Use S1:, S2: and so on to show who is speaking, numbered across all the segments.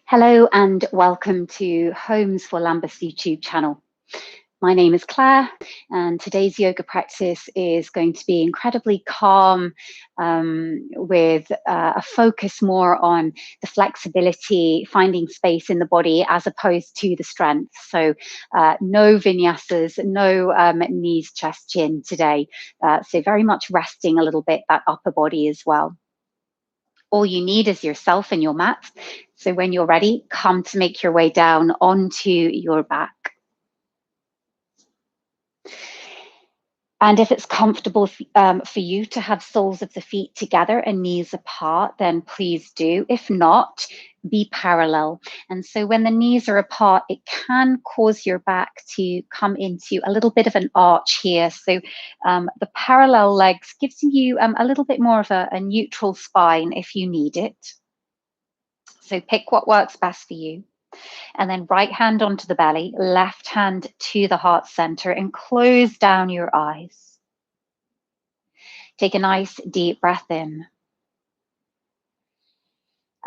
S1: Hello and welcome to Homes for Lambeth YouTube channel. My name is Claire and today's yoga practice is going to be incredibly calm with a focus more on the flexibility, finding space in the body as opposed to the strength. So no vinyasas, no knees, chest, chin today. So very much resting a little bit that upper body as well. All you need is yourself and your mat. So when you're ready, come to make your way down onto your back. And if it's comfortable for you to have soles of the feet together and knees apart, then please do. If not, be parallel. And so when the knees are apart, it can cause your back to come into a little bit of an arch here. So the parallel legs gives you a little bit more of a neutral spine if you need it. So pick what works best for you. And then right hand onto the belly, left hand to the heart center, and close down your eyes. Take a nice deep breath in.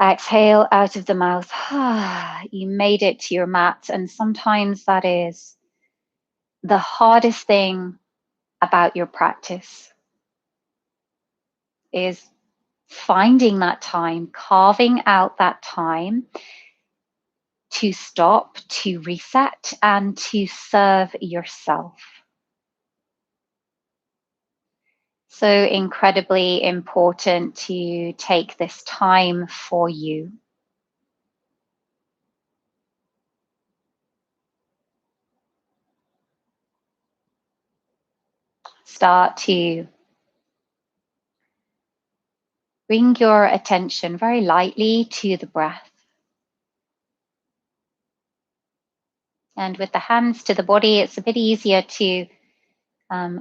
S1: Exhale out of the mouth. You made it to your mat, and sometimes that is the hardest thing about your practice, is finding that time, carving out that time to stop, to reset, and to serve yourself. So incredibly important to take this time for you. Start to bring your attention very lightly to the breath. And with the hands to the body, it's a bit easier to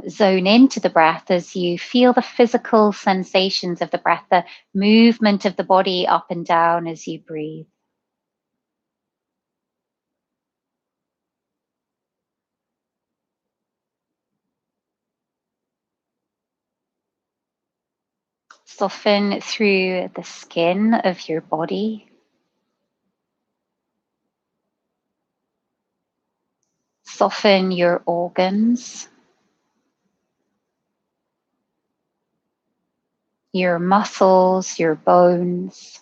S1: zone into the breath as you feel the physical sensations of the breath, the movement of the body up and down as you breathe. Soften through the skin of your body. Soften your organs, your muscles, your bones.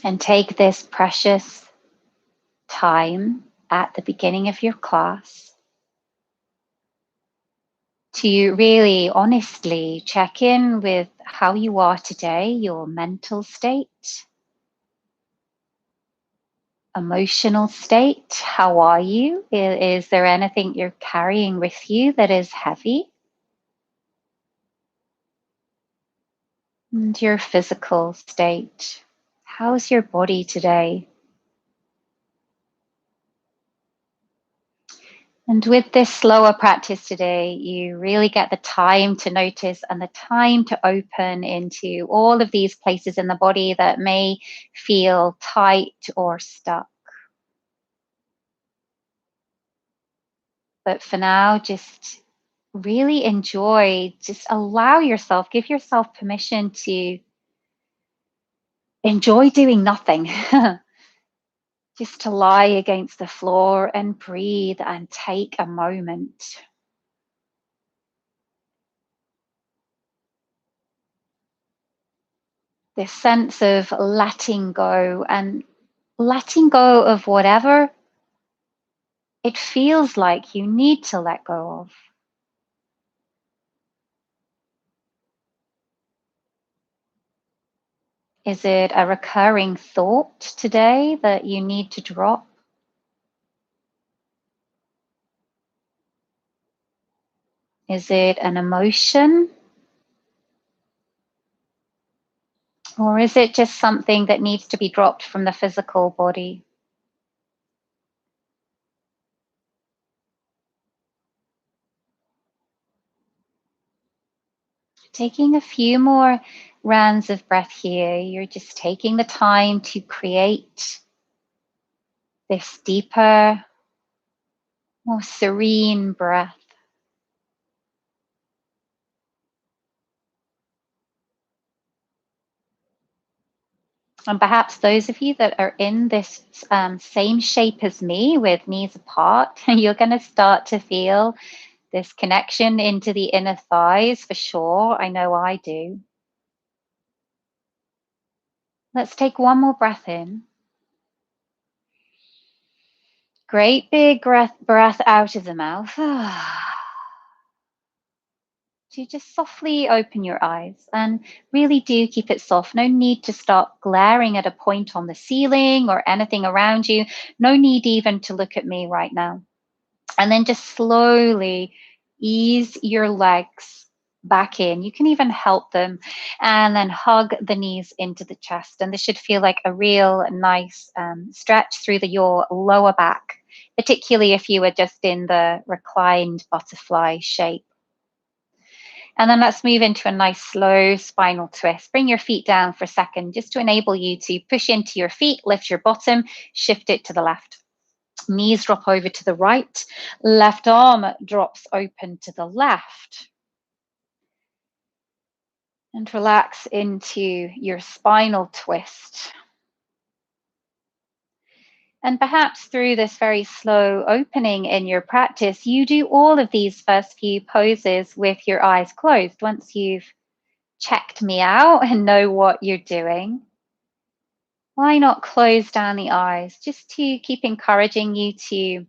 S1: And take this precious time at the beginning of your class to really honestly check in with how you are today, your mental state, emotional state. How are you? Is there anything you're carrying with you that is heavy? And your physical state. How's your body today? And with this slower practice today, you really get the time to notice and the time to open into all of these places in the body that may feel tight or stuck. But for now, just really enjoy, just allow yourself, give yourself permission to enjoy doing nothing. Just to lie against the floor and breathe and take a moment. This sense of letting go and letting go of whatever it feels like you need to let go of. Is it a recurring thought today that you need to drop? Is it an emotion? Or is it just something that needs to be dropped from the physical body? Taking a few more rounds of breath here, you're just taking the time to create this deeper, more serene breath. And perhaps those of you that are in this same shape as me with knees apart, you're going to start to feel this connection into the inner thighs for sure. I know I do. Let's take one more breath in. Great big breath out of the mouth. So you just softly open your eyes and really do keep it soft. No need to start glaring at a point on the ceiling or anything around you. No need even to look at me right now. And then just slowly ease your legs back in. You can even help them and then hug the knees into the chest. And this should feel like a real nice stretch through your lower back, particularly if you are just in the reclined butterfly shape. And then let's move into a nice slow spinal twist. Bring your feet down for a second just to enable you to push into your feet, lift your bottom, shift it to the left. Knees drop over to the right, left arm drops open to the left. And relax into your spinal twist. And perhaps through this very slow opening in your practice, you do all of these first few poses with your eyes closed. Once you've checked me out and know what you're doing, why not close down the eyes just to keep encouraging you to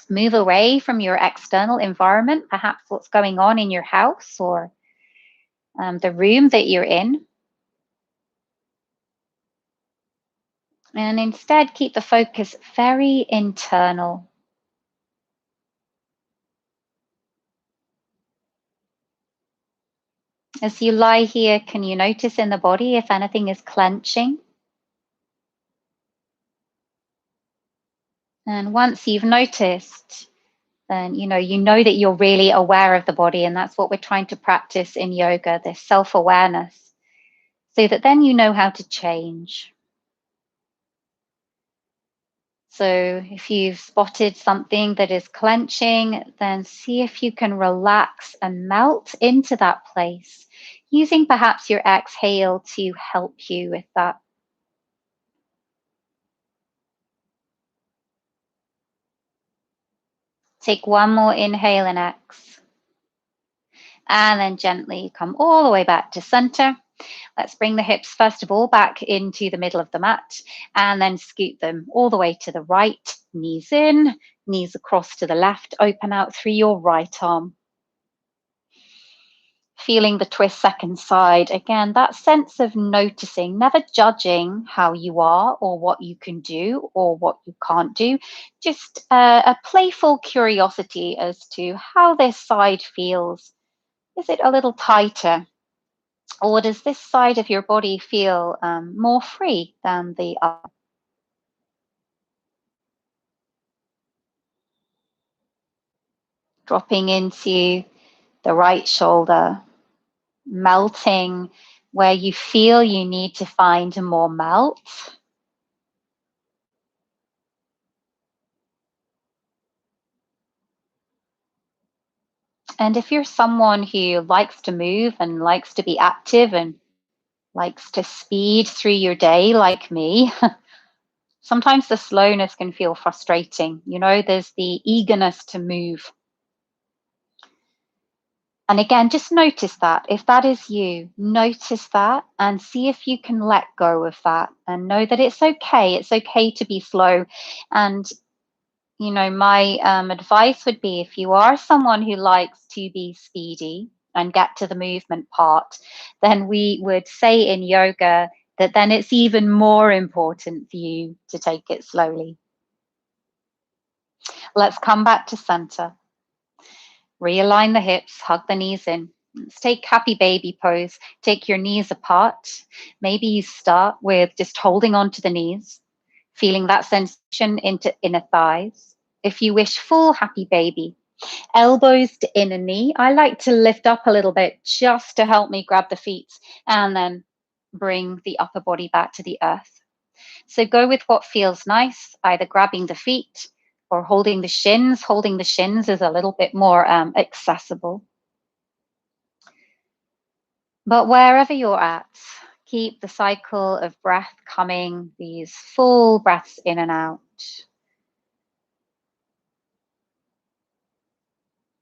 S1: move away from your external environment, perhaps what's going on in your house or the room that you're in. And instead, keep the focus very internal. As you lie here, can you notice in the body if anything is clenching? And once you've noticed, then you know that you're really aware of the body, and that's what we're trying to practice in yoga, this self-awareness, so that then you know how to change. So if you've spotted something that is clenching, then see if you can relax and melt into that place, using perhaps your exhale to help you with that. Take one more inhale and exhale. And then gently come all the way back to center. Let's bring the hips, first of all, back into the middle of the mat and then scoot them all the way to the right. Knees in, knees across to the left. Open out through your right arm. Feeling the twist second side. Again, that sense of noticing, never judging how you are or what you can do or what you can't do. Just a playful curiosity as to how this side feels. Is it a little tighter? Or does this side of your body feel more free than the other? Dropping into the right shoulder, melting where you feel you need to find more melt. And if you're someone who likes to move and likes to be active and likes to speed through your day like me, sometimes the slowness can feel frustrating. There's the eagerness to move. And again, just notice that. If that is you, notice that and see if you can let go of that and know that it's okay. It's okay to be slow. And, my advice would be if you are someone who likes to be speedy and get to the movement part, then we would say in yoga that then it's even more important for you to take it slowly. Let's come back to center. Realign the hips, hug the knees in. Let's take happy baby pose. Take your knees apart. Maybe you start with just holding on to the knees, feeling that sensation into inner thighs. If you wish, full happy baby. Elbows to inner knee. I like to lift up a little bit just to help me grab the feet and then bring the upper body back to the earth. So go with what feels nice, either grabbing the feet or holding the shins. Holding the shins is a little bit more accessible. But wherever you're at, keep the cycle of breath coming, these full breaths in and out.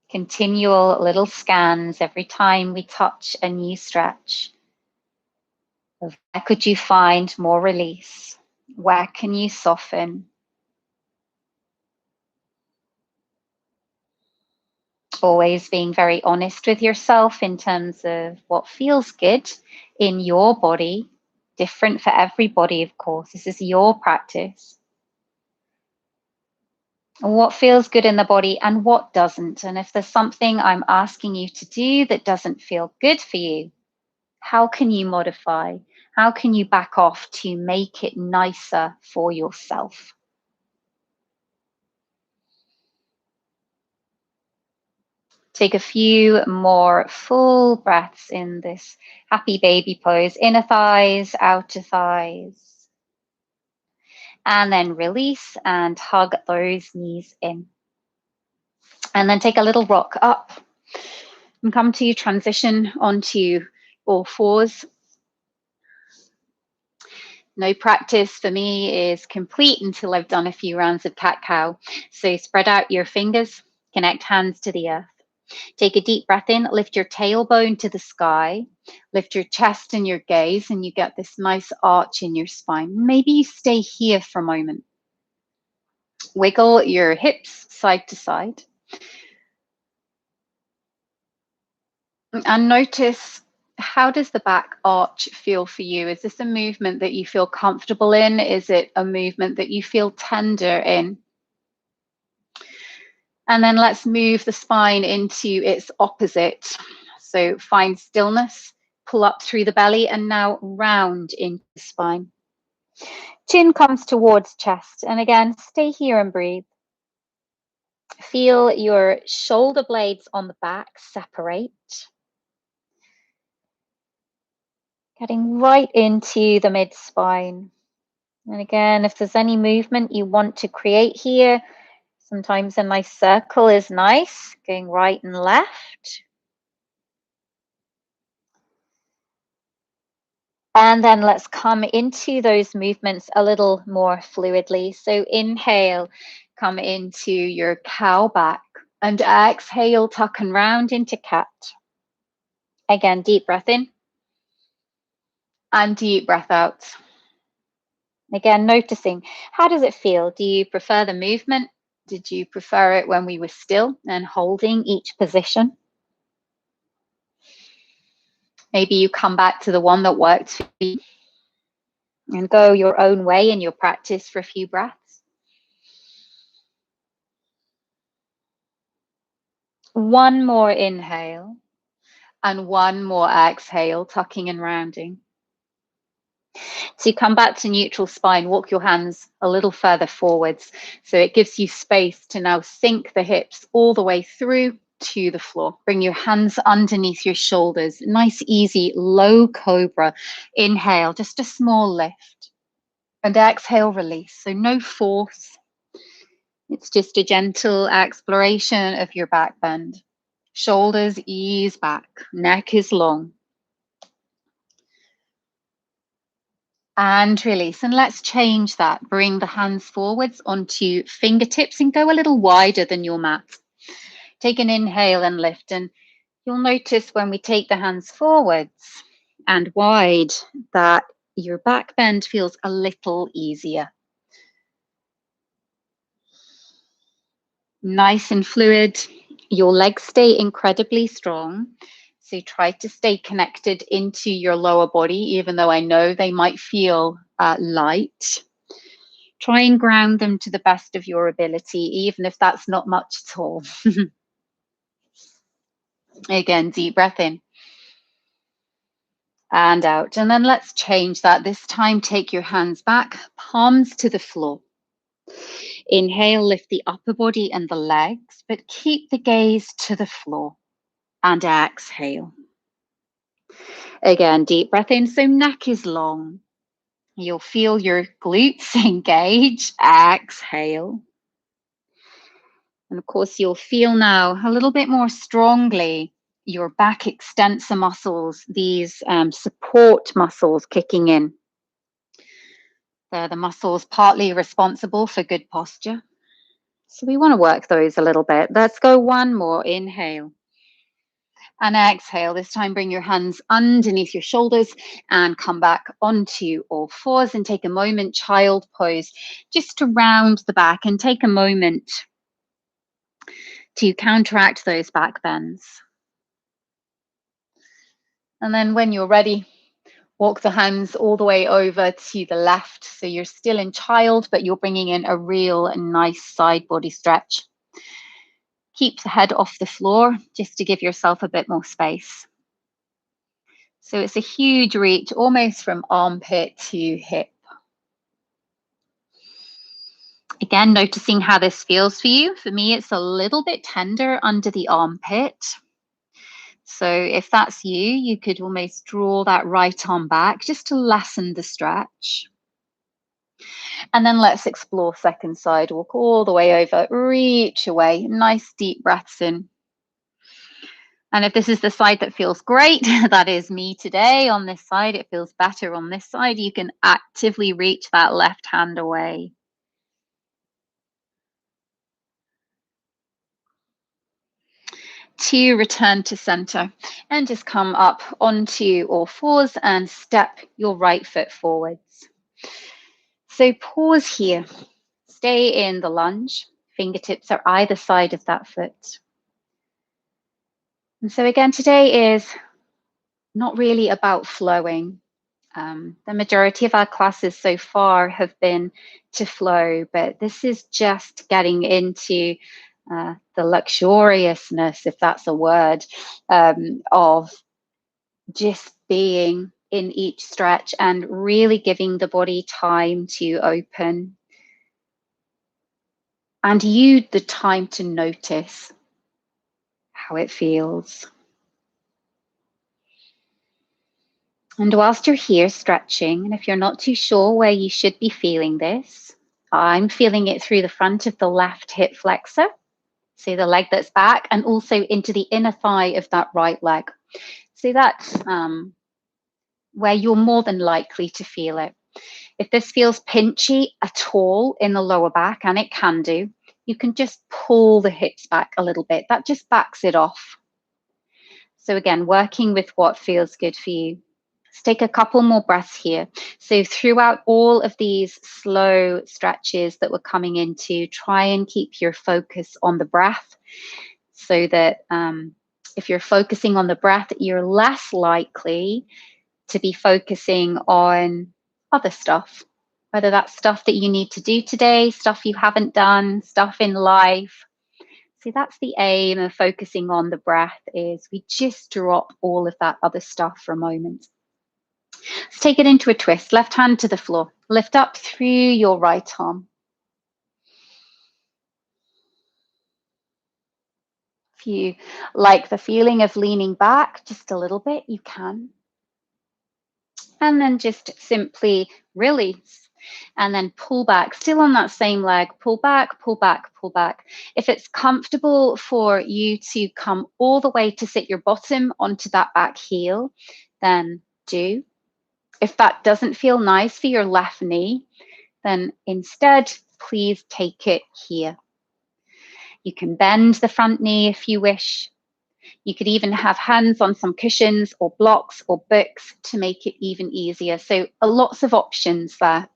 S1: Continual little scans every time we touch a new stretch. Of where could you find more release? Where can you soften? Always being very honest with yourself in terms of what feels good in your body, different for everybody, of course. This is your practice. What feels good in the body and what doesn't. And if there's something I'm asking you to do that doesn't feel good for you, how can you modify? How can you back off to make it nicer for yourself? Take a few more full breaths in this happy baby pose. Inner thighs, outer thighs. And then release and hug those knees in. And then take a little rock up and come to transition onto all fours. No practice for me is complete until I've done a few rounds of cat-cow. So spread out your fingers, connect hands to the earth. Take a deep breath in, lift your tailbone to the sky, lift your chest and your gaze, and you get this nice arch in your spine. Maybe you stay here for a moment. Wiggle your hips side to side. And notice, how does the back arch feel for you? Is this a movement that you feel comfortable in? Is it a movement that you feel tender in? And then let's move the spine into its opposite. So find stillness, pull up through the belly, and now round into the spine. Chin comes towards chest. And again, stay here and breathe. Feel your shoulder blades on the back separate. Getting right into the mid-spine. And again, if there's any movement you want to create here, sometimes a nice circle is nice, going right and left. And then let's come into those movements a little more fluidly. So inhale, come into your cow back, and exhale, tuck and round into cat. Again, deep breath in and deep breath out. Again, noticing, how does it feel? Do you prefer the movement? Did you prefer it when we were still and holding each position? Maybe you come back to the one that worked for you and go your own way in your practice for a few breaths. One more inhale and one more exhale, tucking and rounding. So you come back to neutral spine, walk your hands a little further forwards. So it gives you space to now sink the hips all the way through to the floor. Bring your hands underneath your shoulders. Nice, easy, low cobra. Inhale, just a small lift. And exhale, release. So no force. It's just a gentle exploration of your back bend. Shoulders ease back. Neck is long. And release. And let's change that. Bring the hands forwards onto fingertips and go a little wider than your mat. Take an inhale and lift. And you'll notice when we take the hands forwards and wide that your back bend feels a little easier. Nice and fluid. Your legs stay incredibly strong. So try to stay connected into your lower body, even though I know they might feel light. Try and ground them to the best of your ability, even if that's not much at all. Again, deep breath in and out. And then let's change that. This time, take your hands back, palms to the floor. Inhale, lift the upper body and the legs, but keep the gaze to the floor. And exhale. Again, deep breath in, so neck is long. You'll feel your glutes engage. Exhale. And of course, you'll feel now a little bit more strongly your back extensor muscles, these support muscles kicking in. They're the muscles partly responsible for good posture. So we want to work those a little bit. Let's go one more. Inhale. And exhale. This time, bring your hands underneath your shoulders and come back onto all fours and take a moment, child pose, just to round the back and take a moment to counteract those back bends. And then when you're ready, walk the hands all the way over to the left. So you're still in child, but you're bringing in a real nice side body stretch. Keep the head off the floor just to give yourself a bit more space. So it's a huge reach, almost from armpit to hip. Again, noticing how this feels for you. For me, it's a little bit tender under the armpit. So if that's you, you could almost draw that right arm back just to lessen the stretch. And then let's explore second side. Walk all the way over, reach away, nice deep breaths in. And if this is the side that feels great, that is me today. On this side, it feels better on this side. You can actively reach that left hand away. To return to center and just come up onto all fours and step your right foot forwards. So pause here. Stay in the lunge. Fingertips are either side of that foot. And so again, today is not really about flowing. The majority of our classes so far have been to flow, but this is just getting into the luxuriousness, if that's a word, of just being in each stretch and really giving the body time to open. And you the time to notice how it feels. And whilst you're here stretching, and if you're not too sure where you should be feeling this, I'm feeling it through the front of the left hip flexor, so the leg that's back, and also into the inner thigh of that right leg. So that's where you're more than likely to feel it. If this feels pinchy at all in the lower back, and it can do, you can just pull the hips back a little bit. That just backs it off. So again, working with what feels good for you. Let's take a couple more breaths here. So throughout all of these slow stretches that we're coming into, try and keep your focus on the breath so that if you're focusing on the breath, you're less likely to be focusing on other stuff, whether that's stuff that you need to do today, stuff you haven't done, stuff in life. See, that's the aim of focusing on the breath, is we just drop all of that other stuff for a moment. Let's take it into a twist. Left hand to the floor. Lift up through your right arm. If you like the feeling of leaning back just a little bit, you can. And then just simply release and then pull back, still on that same leg, pull back, pull back, pull back. If it's comfortable for you to come all the way to sit your bottom onto that back heel, then do. If that doesn't feel nice for your left knee, then instead, please take it here. You can bend the front knee if you wish. You could even have hands on some cushions or blocks or books to make it even easier. So lots of options there.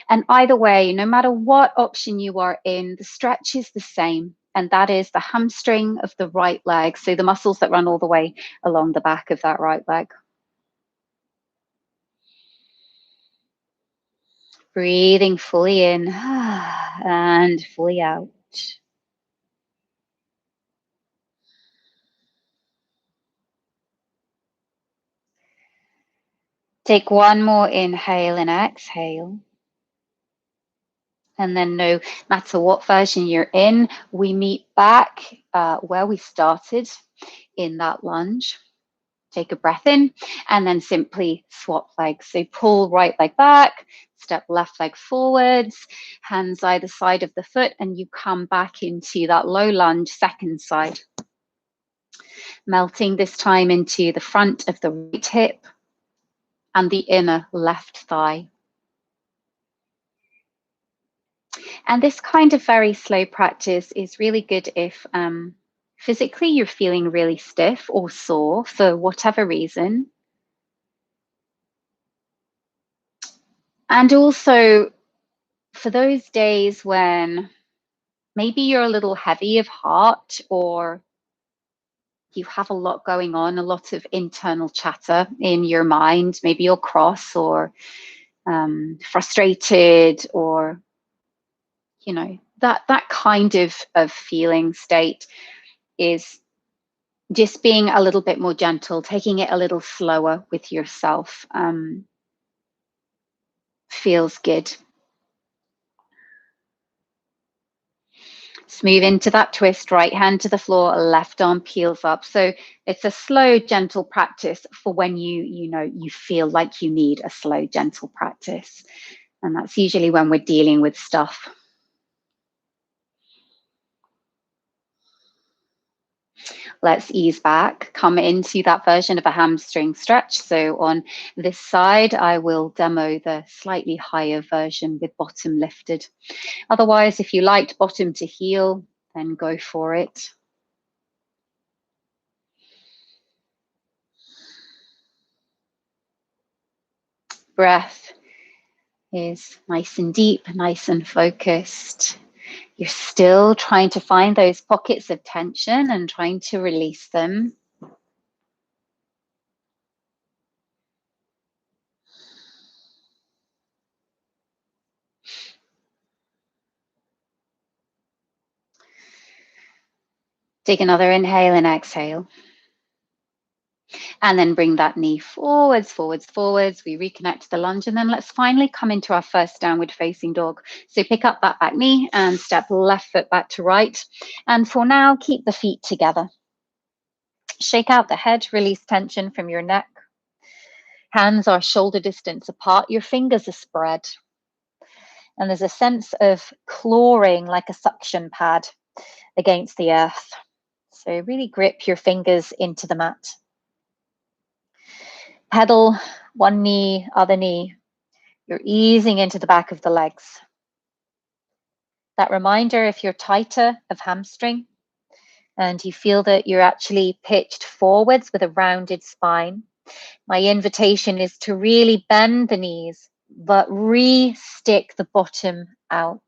S1: And either way, no matter what option you are in, the stretch is the same. And that is the hamstring of the right leg. So the muscles that run all the way along the back of that right leg. Breathing fully in and fully out. Take one more inhale and exhale. And then no matter what version you're in, we meet back where we started in that lunge. Take a breath in and then simply swap legs. So pull right leg back, step left leg forwards, hands either side of the foot, and you come back into that low lunge second side. Melting this time into the front of the right hip and the inner left thigh. And this kind of very slow practice is really good if physically you're feeling really stiff or sore for whatever reason. And also for those days when maybe you're a little heavy of heart or you have a lot going on, a lot of internal chatter in your mind, maybe you're cross or frustrated, or you know, that kind of feeling state is just being a little bit more gentle, taking it a little slower with yourself feels good. Let's move into that twist, right hand to the floor, left arm peels up. So it's a slow, gentle practice for when you feel like you need a slow, gentle practice. And that's usually when we're dealing with stuff. Let's ease back, come into that version of a hamstring stretch. So on this side, I will demo the slightly higher version with bottom lifted. Otherwise, if you liked bottom to heel, then go for it. Breath is nice and deep, nice and focused. You're still trying to find those pockets of tension and trying to release them. Take another inhale and exhale. And then bring that knee forwards, forwards, forwards. We reconnect to the lunge, and then let's finally come into our first downward facing dog. So pick up that back knee and step left foot back to right. And for now, keep the feet together. Shake out the head, release tension from your neck. Hands are shoulder distance apart. Your fingers are spread. And there's a sense of clawing like a suction pad against the earth. So really grip your fingers into the mat. Pedal one knee, other knee. You're easing into the back of the legs. That reminder, if you're tighter of hamstring and you feel that you're actually pitched forwards with a rounded spine, my invitation is to really bend the knees, but re-stick the bottom out.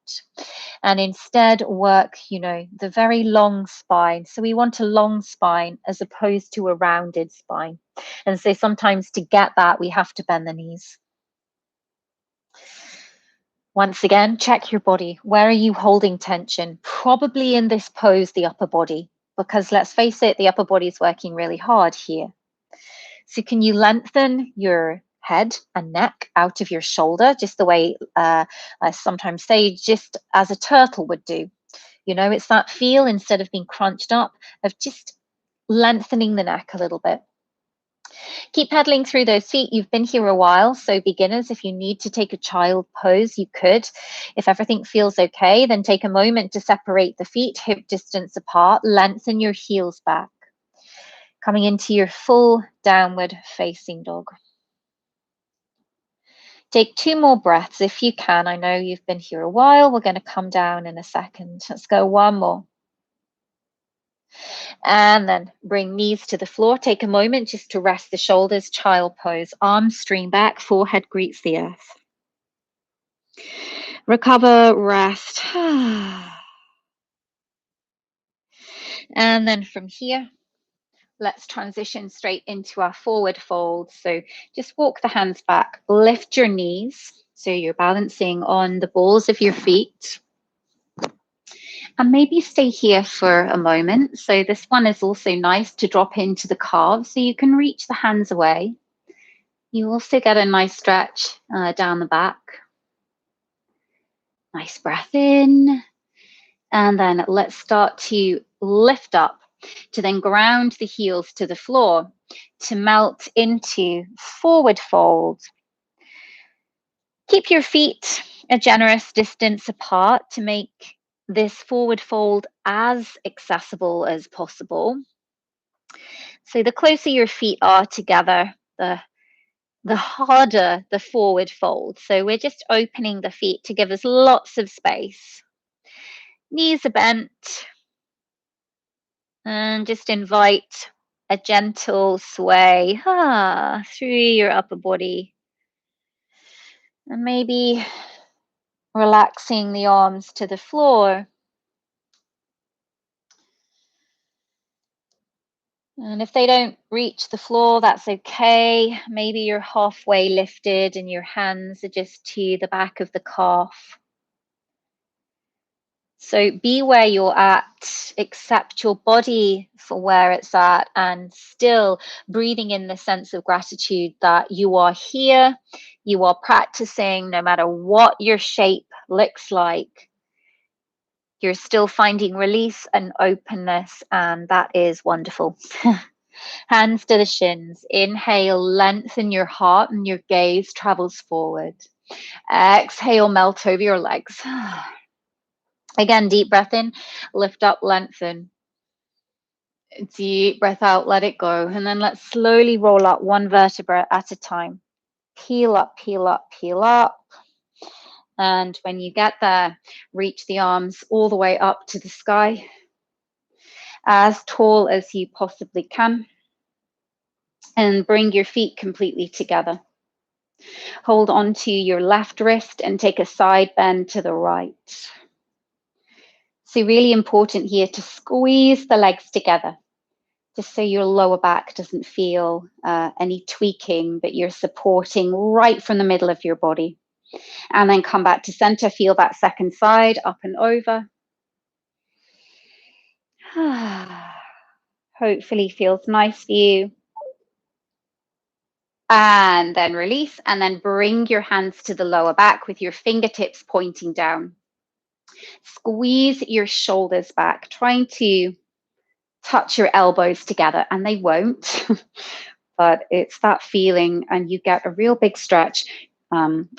S1: And instead work, the very long spine. So we want a long spine as opposed to a rounded spine. And so sometimes to get that, we have to bend the knees. Once again, check your body. Where are you holding tension? Probably in this pose, the upper body, because let's face it, the upper body is working really hard here. So can you lengthen your head and neck out of your shoulder, just the way I sometimes say, just as a turtle would do? It's that feel, instead of being crunched up, of just lengthening the neck a little bit. Keep pedaling through those feet. You've been here a while, so beginners, if you need to take a child pose, you could. If everything feels okay, then take a moment to separate the feet, hip distance apart, lengthen your heels back. Coming into your full downward facing dog. Take 2 more breaths if you can. I know you've been here a while. We're going to come down in a second. Let's go 1 more. And then bring knees to the floor. Take a moment just to rest the shoulders, child pose. Arms stream back, forehead greets the earth. Recover, rest. And then from here, let's transition straight into our forward fold. So just walk the hands back, lift your knees. So you're balancing on the balls of your feet. And maybe stay here for a moment. So this one is also nice to drop into the calves, so you can reach the hands away. You also get a nice stretch down the back. Nice breath in. And then let's start to lift up to then ground the heels to the floor, to melt into forward fold. Keep your feet a generous distance apart to make this forward fold as accessible as possible. So the closer your feet are together, the harder the forward fold. So we're just opening the feet to give us lots of space. Knees are bent, and just invite a gentle sway through your upper body. And maybe relaxing the arms to the floor. And if they don't reach the floor, that's okay. Maybe you're halfway lifted and your hands are just to the back of the calf. So be where you're at, accept your body for where it's at, and still breathing in the sense of gratitude that you are here, you are practicing no matter what your shape looks like. You're still finding release and openness, and that is wonderful. Hands to the shins. Inhale, lengthen your heart and your gaze travels forward. Exhale, melt over your legs. Again, deep breath in, lift up, lengthen. Deep breath out, let it go. And then let's slowly roll up one vertebra at a time. Peel up, peel up, peel up. And when you get there, reach the arms all the way up to the sky, as tall as you possibly can. And bring your feet completely together. Hold on to your left wrist and take a side bend to the right. So really important here to squeeze the legs together, just so your lower back doesn't feel any tweaking, but you're supporting right from the middle of your body. And then come back to center, feel that second side, up and over. Hopefully feels nice for you. And then release, and then bring your hands to the lower back with your fingertips pointing down. Squeeze your shoulders back, trying to touch your elbows together, and they won't, but it's that feeling, and you get a real big stretch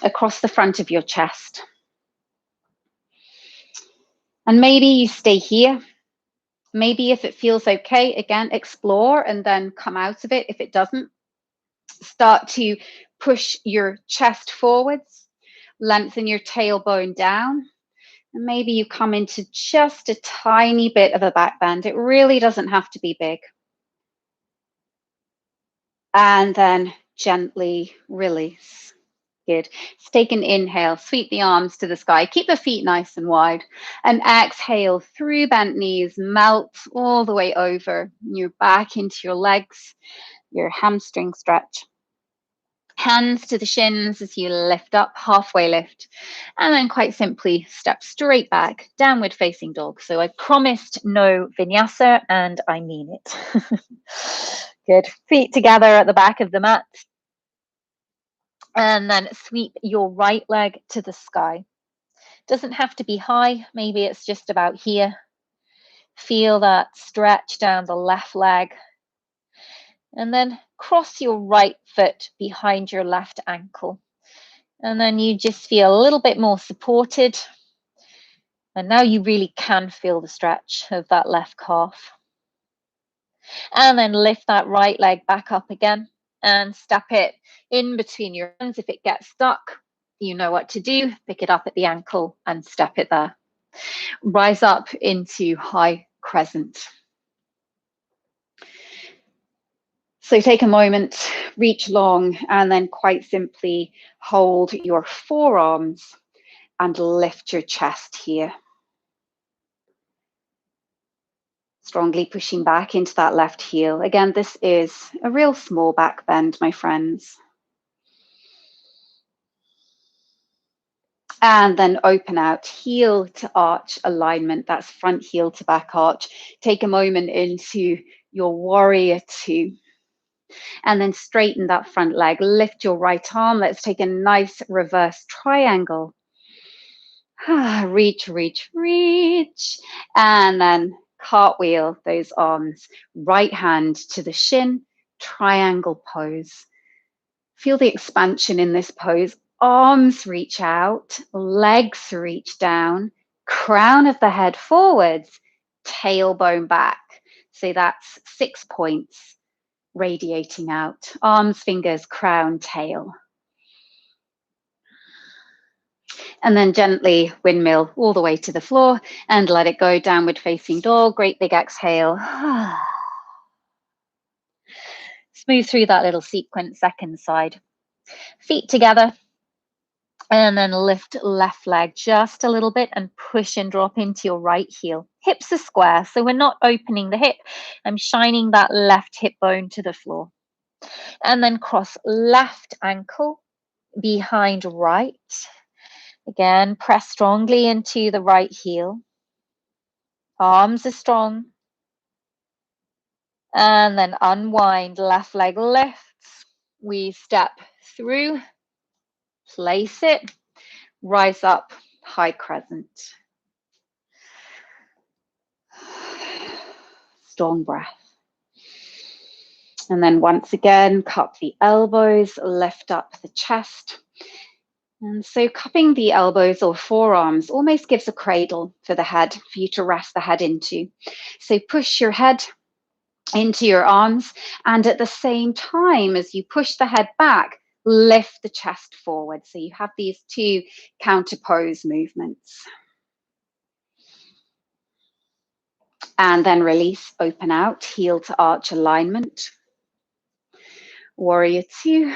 S1: across the front of your chest. And maybe you stay here. Maybe if it feels okay, again, explore and then come out of it. If it doesn't, start to push your chest forwards, lengthen your tailbone down. And maybe you come into just a tiny bit of a back bend. It really doesn't have to be big. And then gently release. Good. Let's take an inhale, sweep the arms to the sky, keep the feet nice and wide, and exhale through bent knees, melt all the way over your back into your legs, your hamstring stretch. Hands to the shins as you lift up, halfway lift, and then quite simply step straight back, downward facing dog. So I promised no vinyasa, and I mean it. Good. Feet together at the back of the mat. And then sweep your right leg to the sky. Doesn't have to be high, maybe it's just about here. Feel that stretch down the left leg. And then cross your right foot behind your left ankle. And then you just feel a little bit more supported. And now you really can feel the stretch of that left calf. And then lift that right leg back up again and step it in between your hands. If it gets stuck, you know what to do. Pick it up at the ankle and step it there. Rise up into high crescent. So take a moment, reach long, and then quite simply hold your forearms and lift your chest here. Strongly pushing back into that left heel. Again, this is a real small back bend, my friends. And then open out, heel to arch alignment. That's front heel to back arch. Take a moment into your warrior two. And then straighten that front leg. Lift your right arm. Let's take a nice reverse triangle. Reach, reach, reach. And then cartwheel those arms, right hand to the shin, triangle pose. Feel the expansion in this pose. Arms reach out, legs reach down, crown of the head forwards, tailbone back. So that's 6 points radiating out. Arms, fingers, crown, tail. And then gently windmill all the way to the floor and let it go, downward facing dog. Great big exhale. Smooth through that little sequence, second side. Feet together. And then lift left leg just a little bit and push and drop into your right heel. Hips are square, so we're not opening the hip. I'm shining that left hip bone to the floor. And then cross left ankle behind right. Again, press strongly into the right heel. Arms are strong. And then unwind, left leg lifts. We step through, place it, rise up, high crescent. Strong breath. And then once again, cup the elbows, lift up the chest. And so cupping the elbows or forearms almost gives a cradle for the head, for you to rest the head into. So push your head into your arms, and at the same time as you push the head back, lift the chest forward. So you have these two counter pose movements. And then release, open out, heel to arch alignment. Warrior two.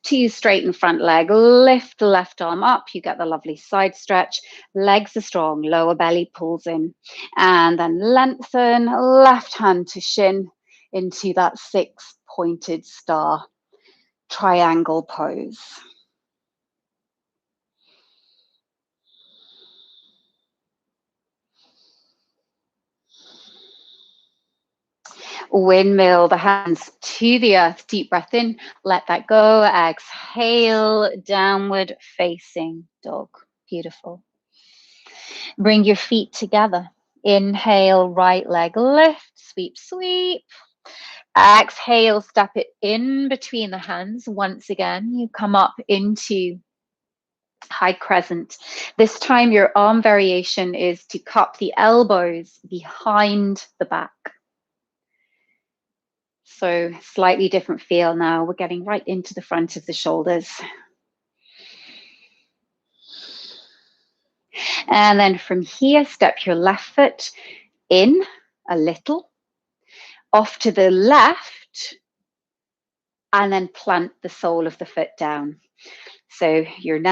S1: Two, straighten front leg, lift the left arm up. You get the lovely side stretch. Legs are strong, lower belly pulls in. And then lengthen, left hand to shin into that 6-pointed star triangle pose. Windmill the hands to the earth, deep breath in, let that go. Exhale, downward facing dog. Beautiful. Bring your feet together. Inhale, right leg lift, sweep, sweep. Exhale, step it in between the hands. Once again, you come up into high crescent. This time your arm variation is to cup the elbows behind the back. So slightly different feel now. We're getting right into the front of the shoulders. And then from here, step your left foot in a little, off to the left, and then plant the sole of the foot down. So your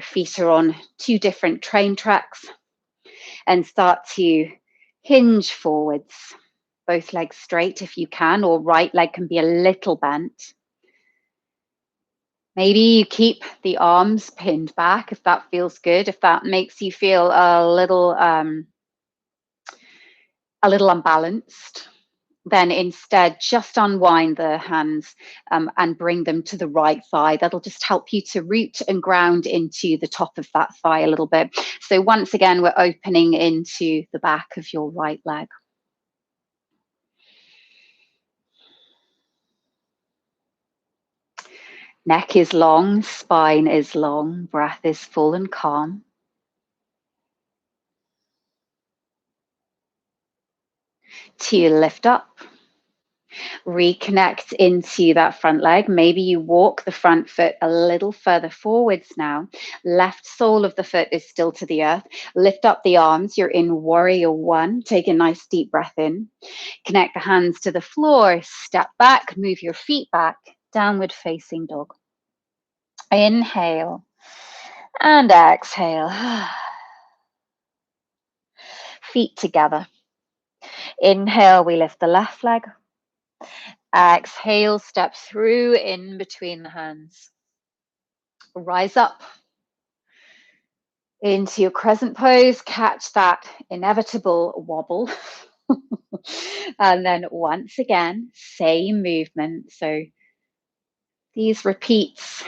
S1: feet are on two different train tracks, and start to hinge forwards. Both legs straight if you can, or right leg can be a little bent. Maybe you keep the arms pinned back if that feels good, if that makes you feel a little unbalanced. Then instead, just unwind the hands and bring them to the right thigh. That'll just help you to root and ground into the top of that thigh a little bit. So once again, we're opening into the back of your right leg. Neck is long, spine is long, breath is full and calm. To lift up. Reconnect into that front leg. Maybe you walk the front foot a little further forwards now. Left sole of the foot is still to the earth. Lift up the arms. You're in warrior one. Take a nice deep breath in. Connect the hands to the floor. Step back. Move your feet back. Downward facing dog. Inhale and exhale. Feet together. Inhale, we lift the left leg. Exhale, step through in between the hands. Rise up into your crescent pose. Catch that inevitable wobble. And then once again, same movement. So these repeats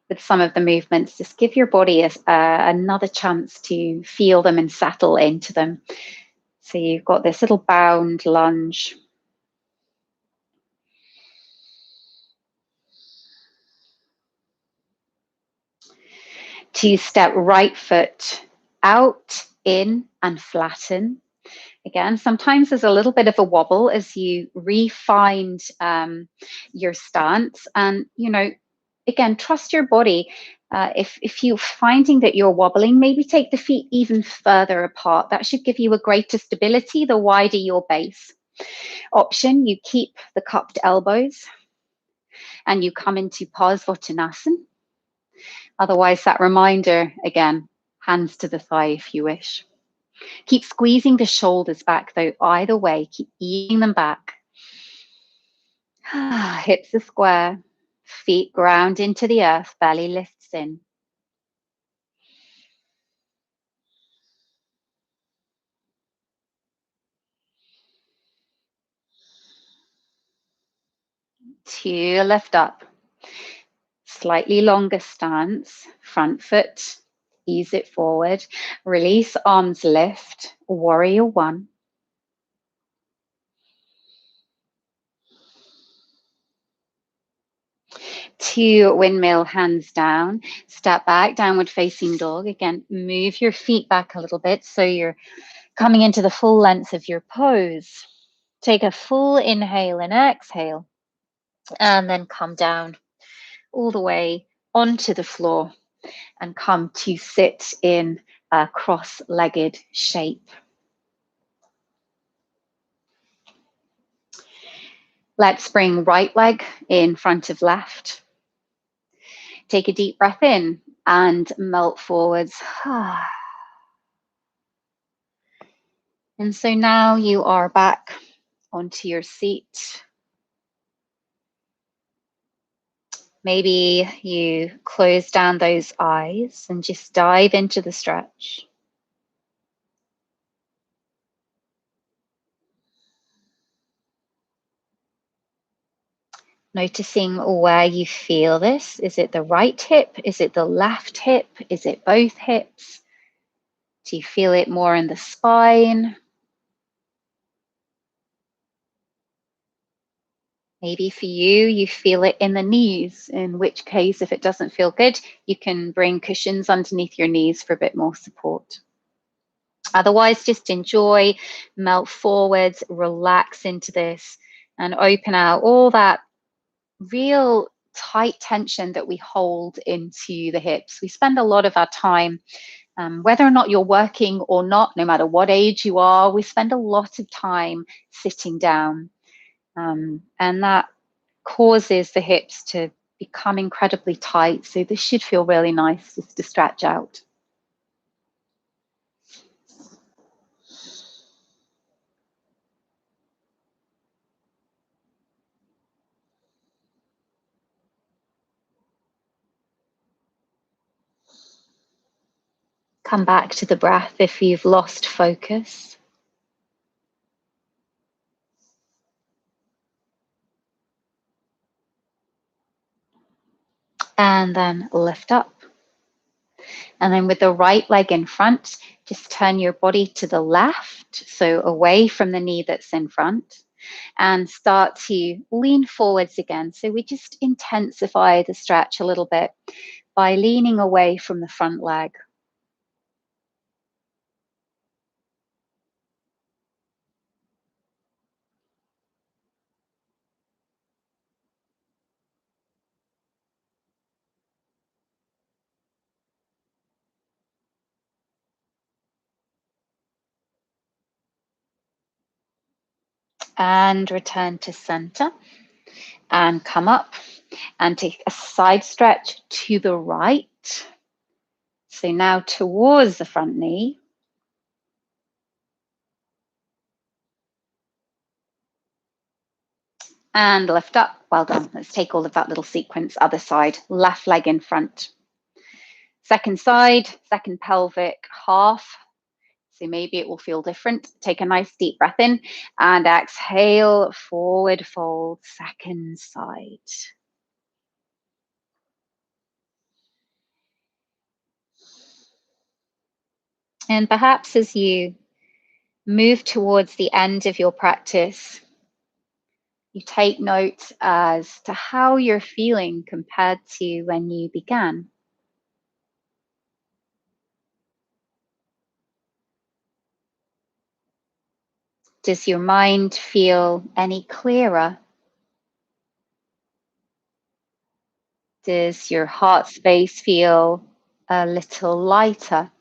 S1: with some of the movements. Just give your body another chance to feel them and settle into them. So you've got this little bound lunge. To step right foot out, in, and flatten. Again, sometimes there's a little bit of a wobble as you refine your stance. And, you know, again, trust your body. If you're finding that you're wobbling, maybe take the feet even further apart. That should give you a greater stability the wider your base. Option, you keep the cupped elbows and you come into Parsvottanasana. Otherwise, that reminder, again, hands to the thigh if you wish. Keep squeezing the shoulders back though, either way, keep easing them back. Hips are square, feet ground into the earth, belly lifts in. To lift up. Slightly longer stance, front foot, ease it forward. Release, arms lift, warrior one. To windmill, hands down, step back, downward facing dog. Again, move your feet back a little bit so you're coming into the full length of your pose. Take a full inhale and exhale, and then come down all the way onto the floor and come to sit in a cross-legged shape. Let's bring right leg in front of left. Take a deep breath in and melt forwards. And so now you are back onto your seat. Maybe you close down those eyes and just dive into the stretch. Noticing where you feel this. Is it the right hip? Is it the left hip? Is it both hips? Do you feel it more in the spine? Maybe for you, you feel it in the knees, in which case, if it doesn't feel good, you can bring cushions underneath your knees for a bit more support. Otherwise, just enjoy, melt forwards, relax into this, and open out all that real tight tension that we hold into the hips. We spend a lot of our time, whether or not you're working or not, no matter what age you are, we spend a lot of time sitting down. And that causes the hips to become incredibly tight. So this should feel really nice just to stretch out. Come back to the breath if you've lost focus. And then lift up. And then with the right leg in front, just turn your body to the left, so away from the knee that's in front, and start to lean forwards again. So we just intensify the stretch a little bit by leaning away from the front leg. And return to center and come up and take a side stretch to the right. So now towards the front knee. And lift up. Well done. Let's take all of that little sequence. Other side, left leg in front. Second side, second pelvic half. So maybe it will feel different. Take a nice deep breath in and exhale, forward fold, second side. And perhaps as you move towards the end of your practice, you take note as to how you're feeling compared to when you began. Does your mind feel any clearer? Does your heart space feel a little lighter?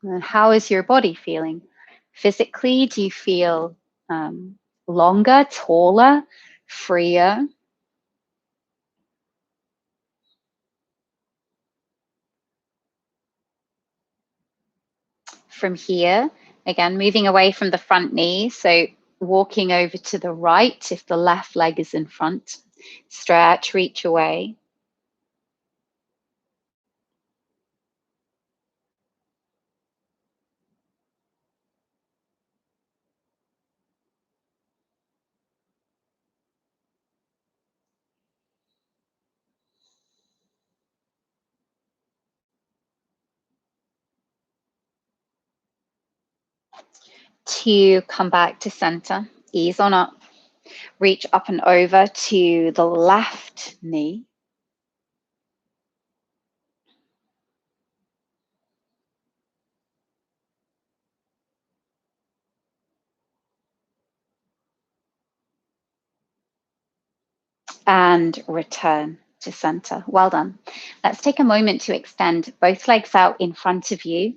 S1: And how is your body feeling? Physically, do you feel longer, taller, freer? From here, again, moving away from the front knee, so walking over to the right if the left leg is in front. Stretch, reach away. To come back to center, ease on up. Reach up and over to the left knee. And return to center. Well done. Let's take a moment to extend both legs out in front of you.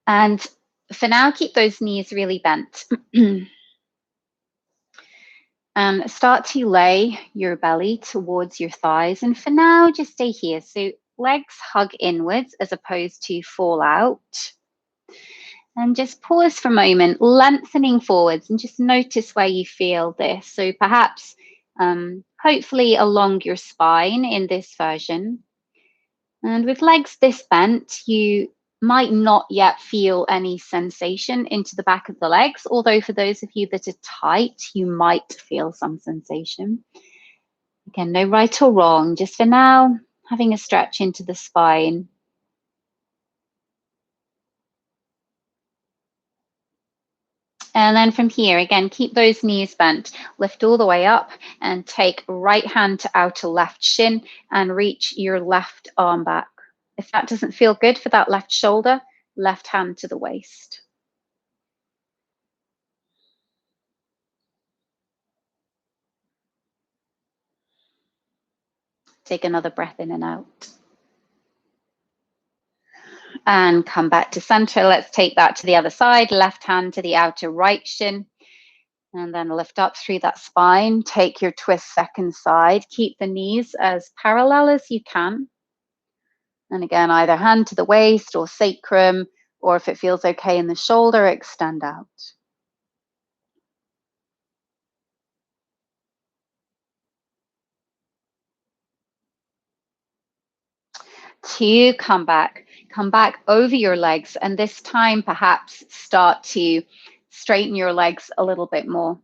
S1: And for now, keep those knees really bent. And start to lay your belly towards your thighs. And for now, just stay here. So legs hug inwards as opposed to fall out. And just pause for a moment, lengthening forwards, and just notice where you feel this. So perhaps, hopefully, along your spine in this version. And with legs this bent, you might not yet feel any sensation into the back of the legs, although for those of you that are tight, you might feel some sensation. Again, no right or wrong, just for now, having a stretch into the spine. And then from here, again, keep those knees bent, lift all the way up and take right hand to outer left shin and reach your left arm back. If that doesn't feel good for that left shoulder, left hand to the waist. Take another breath in and out. And come back to center. Let's take that to the other side. Left hand to the outer right shin. And then lift up through that spine. Take your twist second side. Keep the knees as parallel as you can. And again, either hand to the waist or sacrum, or if it feels okay in the shoulder, extend out. To come back over your legs, and this time perhaps start to straighten your legs a little bit more.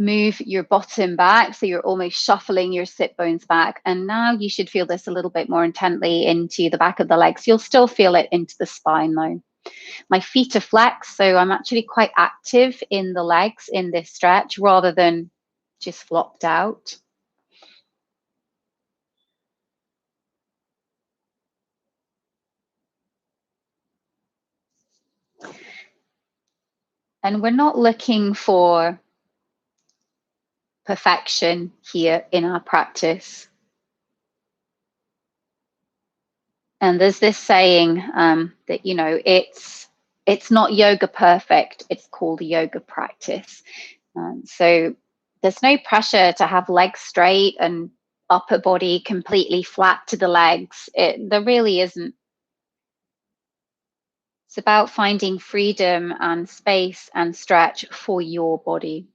S1: Move your bottom back, so you're almost shuffling your sit bones back. And now you should feel this a little bit more intently into the back of the legs. You'll still feel it into the spine though. My feet are flexed, so I'm actually quite active in the legs in this stretch rather than just flopped out. And we're not looking for perfection here in our practice. And there's this saying that, you know, it's not yoga perfect, it's called a yoga practice. So there's no pressure to have legs straight and upper body completely flat to the legs. There really isn't. It's about finding freedom and space and stretch for your body.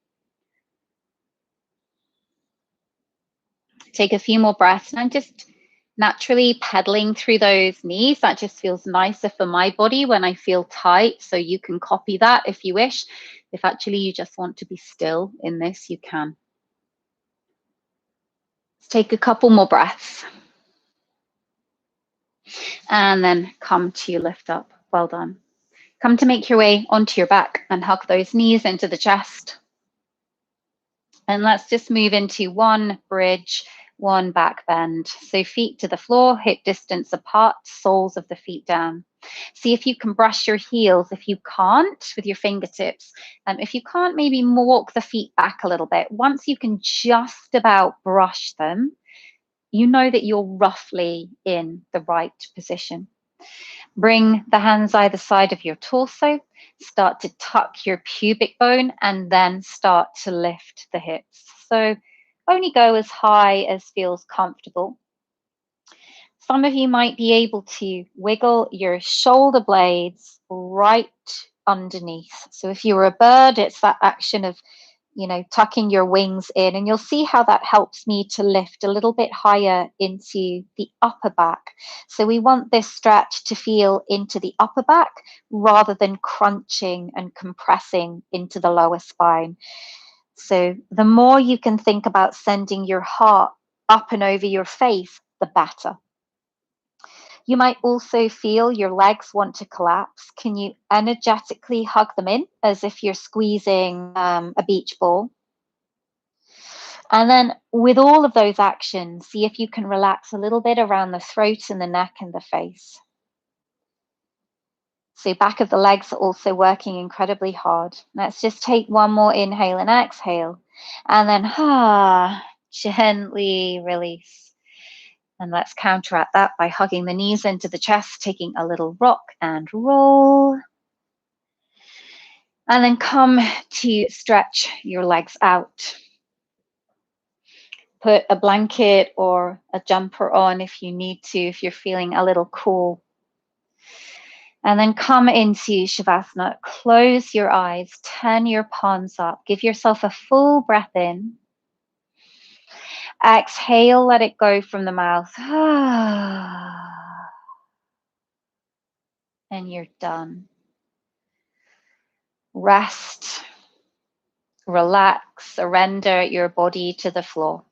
S1: Take a few more breaths, and I'm just naturally pedaling through those knees. That just feels nicer for my body when I feel tight. So you can copy that if you wish. If actually you just want to be still in this, you can. Let's take a couple more breaths. And then come to lift up. Well done. Come to make your way onto your back and hug those knees into the chest. And let's just move into one bridge, one back bend. So feet to the floor, hip distance apart, soles of the feet down. See if you can brush your heels. If you can't, with your fingertips, if you can't, maybe walk the feet back a little bit. Once you can just about brush them, you know that you're roughly in the right position. Bring the hands either side of your torso. Start to tuck your pubic bone and then start to lift the hips. So only go as high as feels comfortable. Some of you might be able to wiggle your shoulder blades right underneath. So if you were a bird, it's that action of, tucking your wings in, and you'll see how that helps me to lift a little bit higher into the upper back. So we want this stretch to feel into the upper back rather than crunching and compressing into the lower spine. So the more you can think about sending your heart up and over your face, the better. You might also feel your legs want to collapse. Can you energetically hug them in as if you're squeezing a beach ball? And then with all of those actions, see if you can relax a little bit around the throat and the neck and the face. So back of the legs are also working incredibly hard. Let's just take one more inhale and exhale. And then gently release. And let's counteract that by hugging the knees into the chest, taking a little rock and roll. And then come to stretch your legs out. Put a blanket or a jumper on if you need to, if you're feeling a little cool. And then come into Shavasana. Close your eyes, turn your palms up. Give yourself a full breath in. Exhale, let it go from the mouth. And you're done. Rest, relax, surrender your body to the floor.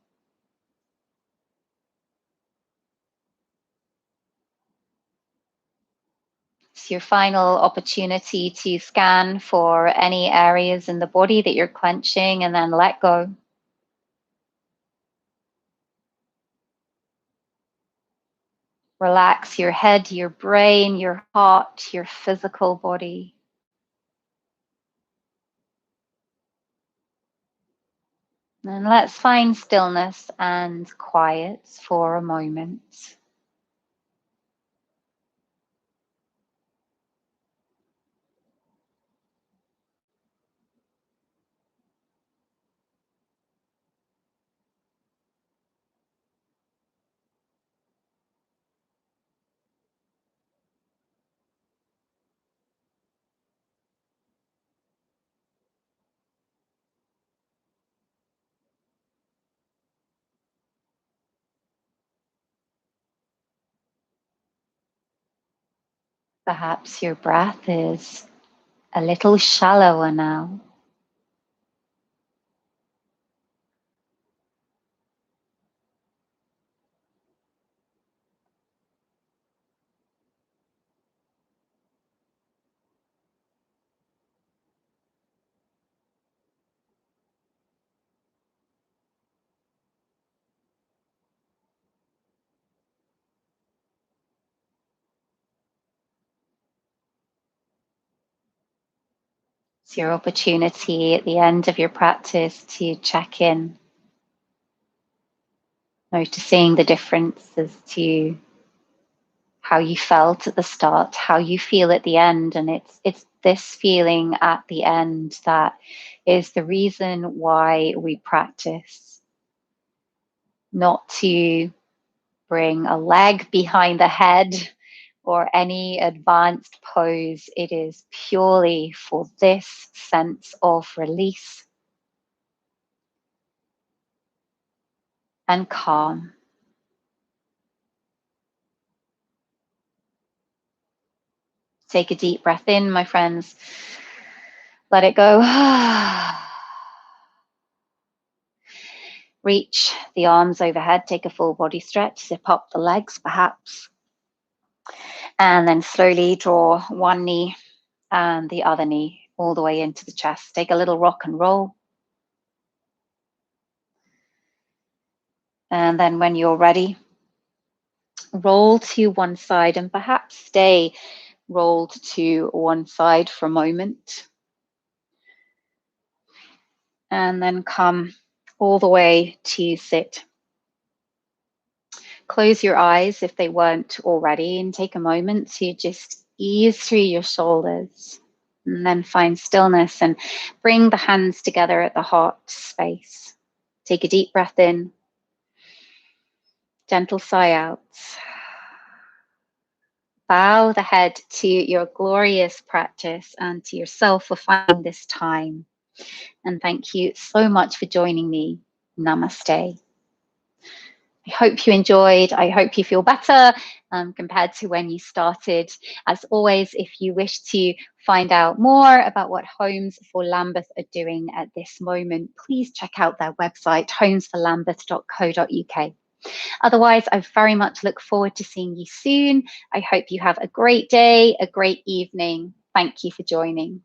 S1: It's your final opportunity to scan for any areas in the body that you're clenching and then let go. Relax your head, your brain, your heart, your physical body. And let's find stillness and quiet for a moment. Perhaps your breath is a little shallower now. It's your opportunity at the end of your practice to check in, noticing the difference as to how you felt at the start, how you feel at the end. And it's this feeling at the end that is the reason why we practice. Not to bring a leg behind the head or any advanced pose. It is purely for this sense of release and calm. Take a deep breath in, my friends. Let it go. Reach the arms overhead. Take a full body stretch. Zip up the legs, perhaps. And then slowly draw one knee and the other knee all the way into the chest. Take a little rock and roll. And then when you're ready, roll to one side and perhaps stay rolled to one side for a moment. And then come all the way to sit. Close your eyes if they weren't already and take a moment to just ease through your shoulders. And then find stillness and bring the hands together at the heart space. Take a deep breath in. Gentle sigh out. Bow the head to your glorious practice and to yourself for finding this time. And thank you so much for joining me. Namaste. I hope you enjoyed. I hope you feel better compared to when you started. As always, if you wish to find out more about what Homes for Lambeth are doing at this moment, please check out their website, homesforlambeth.co.uk. Otherwise, I very much look forward to seeing you soon. I hope you have a great day, a great evening. Thank you for joining.